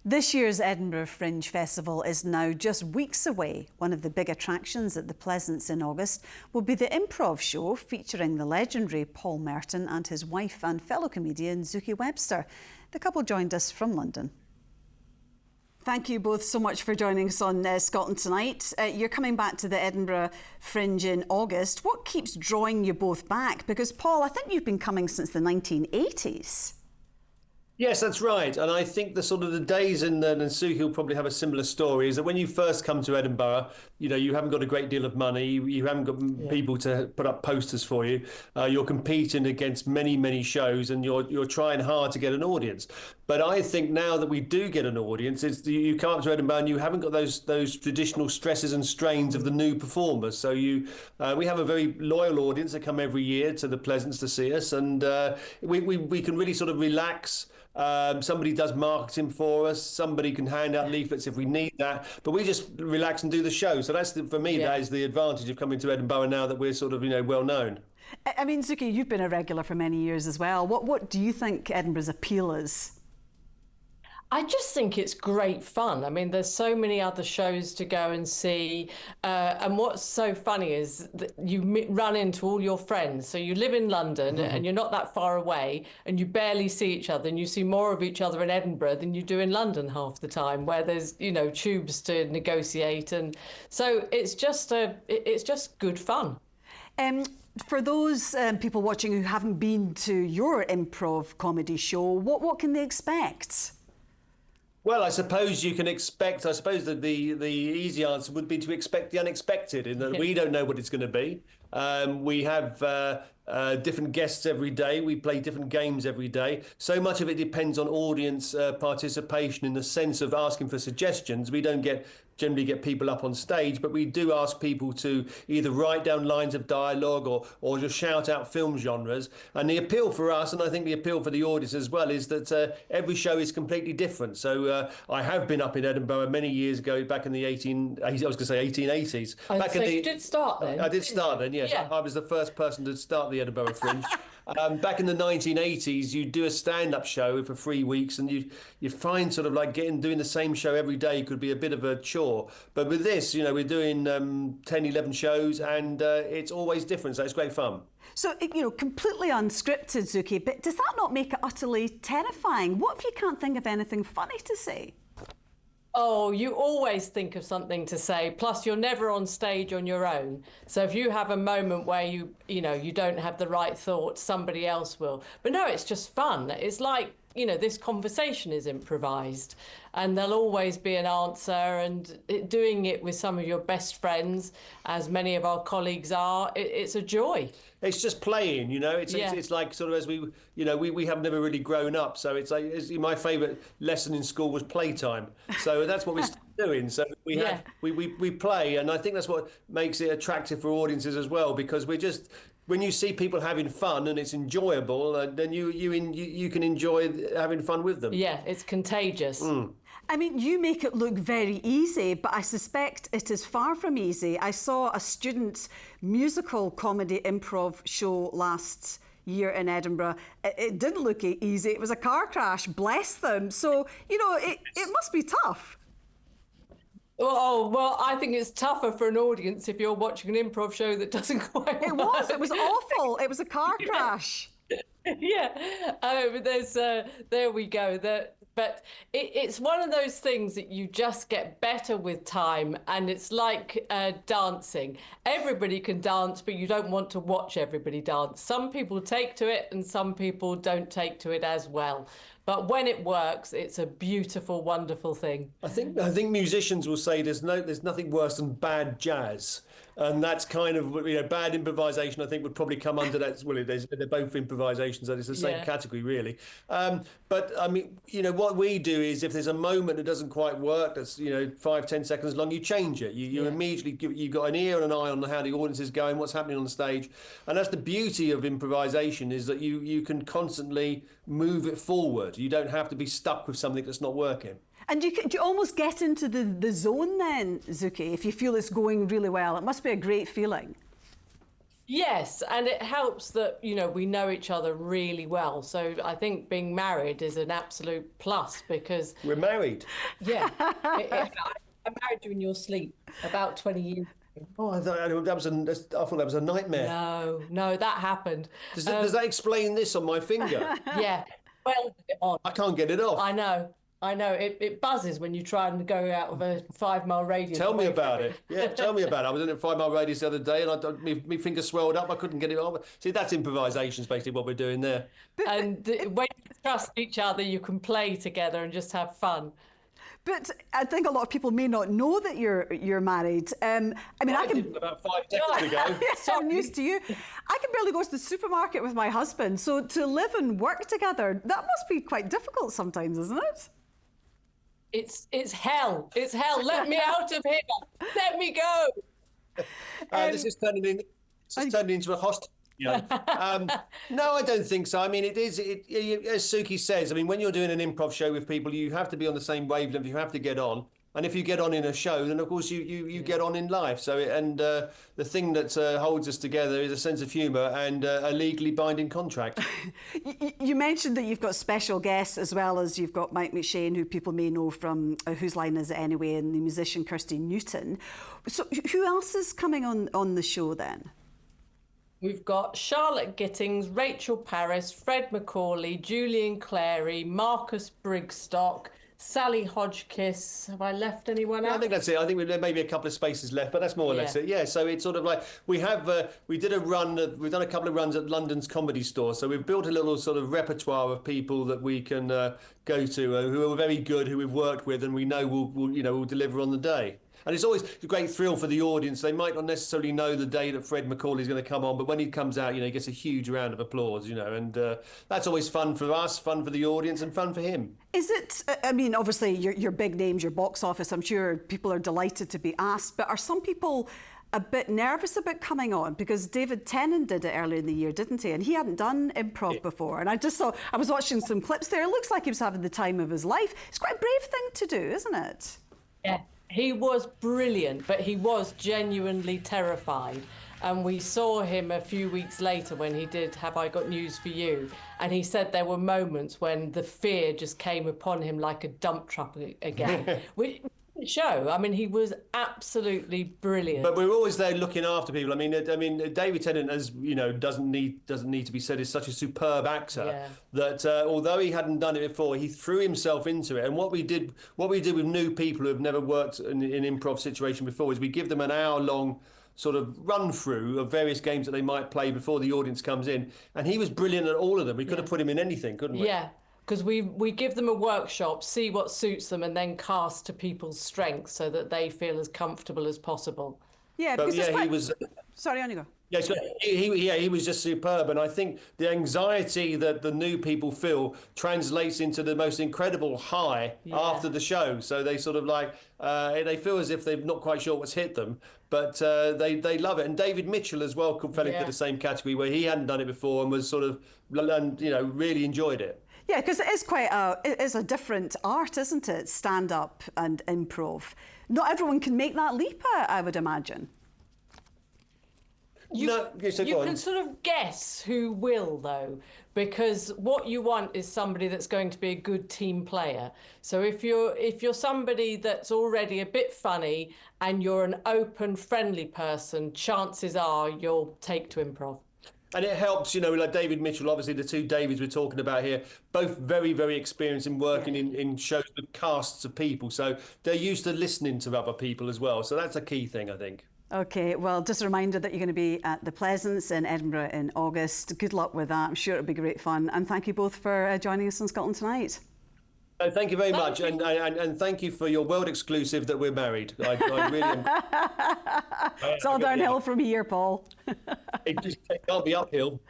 This year's Edinburgh Fringe Festival is now just weeks away. One of the big attractions at the Pleasance in August will be the improv show featuring the legendary Paul Merton and his wife and fellow comedian Suki Webster. The couple joined us from London. Thank you both so much for joining us on Scotland Tonight. You're coming back to the Edinburgh Fringe in August. What keeps drawing you both back? Because Paul, I think you've been coming since the 1980s. Yes, that's right. And I think the days, and Suki will probably have a similar story, is that when you first come to Edinburgh, you haven't got a great deal of money, you haven't got people to put up posters for you. You're competing against many shows, and you're trying hard to get an audience. But I think now that we do get an audience, you come up to Edinburgh and you haven't got those traditional stresses and strains of the new performers. So we have a very loyal audience that come every year to the Pleasance to see us, and we can really sort of relax. Somebody does marketing for us. Somebody can hand out leaflets if we need that. But we just relax and do the show. So for me, that is the advantage of coming to Edinburgh now that we're sort of, well known. I mean, Suki, you've been a regular for many years as well. What do you think Edinburgh's appeal is? I just think it's great fun. I mean, there's so many other shows to go and see. And what's so funny is that you run into all your friends. So you live in London and you're not that far away and you barely see each other, and you see more of each other in Edinburgh than you do in London half the time, where there's, tubes to negotiate. And so it's just good fun. For those people watching who haven't been to your improv comedy show, what can they expect? Well, I suppose you can expect, that the easy answer would be to expect the unexpected, in that we don't know what it's going to be. We have different guests every day. We play different games every day. So much of it depends on audience participation, in the sense of asking for suggestions. We don't generally get people up on stage, but we do ask people to either write down lines of dialogue or just shout out film genres. And the appeal for us, and I think the appeal for the audience as well, is that every show is completely different. So I have been up in Edinburgh many years ago, back in the 1880s. You did start then? I did start then, yes. Yeah. I was the first person to start the Edinburgh Fringe. Back in the 1980s, you do a stand-up show for 3 weeks, and you find sort of like doing the same show every day could be a bit of a chore. But with this, we're doing 10, 11 shows, and it's always different, so it's great fun. So, completely unscripted, Suki, but does that not make it utterly terrifying? What if you can't think of anything funny to say? Oh, you always think of something to say. Plus, you're never on stage on your own. So if you have a moment where you don't have the right thoughts, somebody else will. But no, it's just fun. It's like, this conversation is improvised, and there'll always be an answer, and doing it with some of your best friends, as many of our colleagues are, it's a joy. It's just playing, It's like sort of, as we have never really grown up. So it's like, my favourite lesson in school was playtime. So that's what we're still doing. So we play, and I think that's what makes it attractive for audiences as well, because when you see people having fun and it's enjoyable, then you can enjoy having fun with them. Yeah, it's contagious. I mean, you make it look very easy, but I suspect it is far from easy. I saw a students' musical comedy improv show last year in Edinburgh. It didn't look easy. It was a car crash, bless them. So, it must be tough. Oh, well, I think it's tougher for an audience if you're watching an improv show that doesn't quite work. It was awful. It was a car crash. There we go. But it's one of those things that you just get better with time, and it's like dancing. Everybody can dance, but you don't want to watch everybody dance. Some people take to it and some people don't take to it as well. But when it works, it's a beautiful, wonderful thing. I think musicians will say there's nothing worse than bad jazz. And that's kind of, bad improvisation, I think, would probably come under that. Well, they're both improvisations, so it's the same category, really. But, I mean, what we do is, if there's a moment that doesn't quite work, that's, 5, 10 seconds long, you change it. You immediately, you've got an ear and an eye on how the audience is going, what's happening on the stage. And that's the beauty of improvisation, is that you can constantly move it forward. You don't have to be stuck with something that's not working. And do you almost get into the zone then, Suki, if you feel it's going really well? It must be a great feeling. Yes, and it helps that, we know each other really well. So I think being married is an absolute plus because... We're married. Yeah. I married you in your sleep about 20 years ago. Oh, I thought that was a nightmare. No, that happened. Does that explain this on my finger? Yeah. Well, on. I can't get it off. I know. It buzzes when you try and go out of a 5-mile radius. Tell me about it. Yeah, tell me about it. I was in a 5-mile radius the other day and my finger swelled up. I couldn't get it off. See, that's improvisation is basically what we're doing there. And when you trust each other, you can play together and just have fun. But I think a lot of people may not know that you're married. I did about 5 seconds ago. So I'm used to you. I can barely go to the supermarket with my husband. So to live and work together, that must be quite difficult sometimes, isn't it? It's hell. It's hell. Let me out of here. Let me go. This is turning into a hostel. Yeah. No, I don't think so. I mean, as Suki says, I mean, when you're doing an improv show with people, you have to be on the same wavelength. You have to get on. And if you get on in a show, then of course you get on in life. So, the thing that holds us together is a sense of humour and a legally binding contract. You mentioned that you've got special guests as well as you've got Mike McShane, who people may know from Whose Line Is It Anyway, and the musician Kirsty Newton. So who else is coming on the show then? We've got Charlotte Gittings, Rachel Parris, Fred Macaulay, Julian Clary, Marcus Brigstock, Sally Hodgkiss. Have I left anyone out? I think that's it. I think there may be a couple of spaces left, but that's more or less it. Yeah, so it's sort of like we've done a couple of runs at London's Comedy Store. So we've built a little sort of repertoire of people that we can go to who are very good, who we've worked with, and we know will deliver on the day. And it's always a great thrill for the audience. They might not necessarily know the day that Fred Macaulay is going to come on, but when he comes out, he gets a huge round of applause, and that's always fun for us, fun for the audience, and fun for him. Is it, I mean, obviously, your big names, your box office, I'm sure people are delighted to be asked, but are some people a bit nervous about coming on? Because David Tennant did it earlier in the year, didn't he? And he hadn't done improv before. And I just thought, I was watching some clips there. It looks like he was having the time of his life. It's quite a brave thing to do, isn't it? Yeah. He was brilliant, but he was genuinely terrified. And we saw him a few weeks later when he did Have I Got News for You? And he said there were moments when the fear just came upon him like a dump truck again. Which show. I mean, he was absolutely brilliant. But we're always there looking after people. I mean, David Tennant, as doesn't need to be said, is such a superb actor that although he hadn't done it before, he threw himself into it. And what we did with new people who have never worked in an improv situation before is we give them an hour-long sort of run through of various games that they might play before the audience comes in. And he was brilliant at all of them. We could have put him in anything, couldn't we? Yeah. Because we give them a workshop, see what suits them, and then cast to people's strengths so that they feel as comfortable as possible. Yeah, but because he was. Sorry, on you go. Yeah, so he was just superb, and I think the anxiety that the new people feel translates into the most incredible high after the show. So they sort of they feel as if they're not quite sure what's hit them, but they love it. And David Mitchell as well fell into the same category where he hadn't done it before and was sort of really enjoyed it. Yeah, because it is a different art, isn't it? Stand-up and improv. Not everyone can make that leap, I would imagine. You can sort of guess who will, though, because what you want is somebody that's going to be a good team player. So if you're somebody that's already a bit funny and you're an open, friendly person, chances are you'll take to improv. And it helps, like David Mitchell, obviously the two Davids we're talking about here, both very, very experienced in working in shows with casts of people. So they're used to listening to other people as well. So that's a key thing, I think. OK, well, just a reminder that you're going to be at the Pleasance in Edinburgh in August. Good luck with that. I'm sure it'll be great fun. And thank you both for joining us on Scotland Tonight. Thank you very much. And thank you for your world exclusive that we're married. I really am. It's all downhill from here, Paul. It can't be uphill.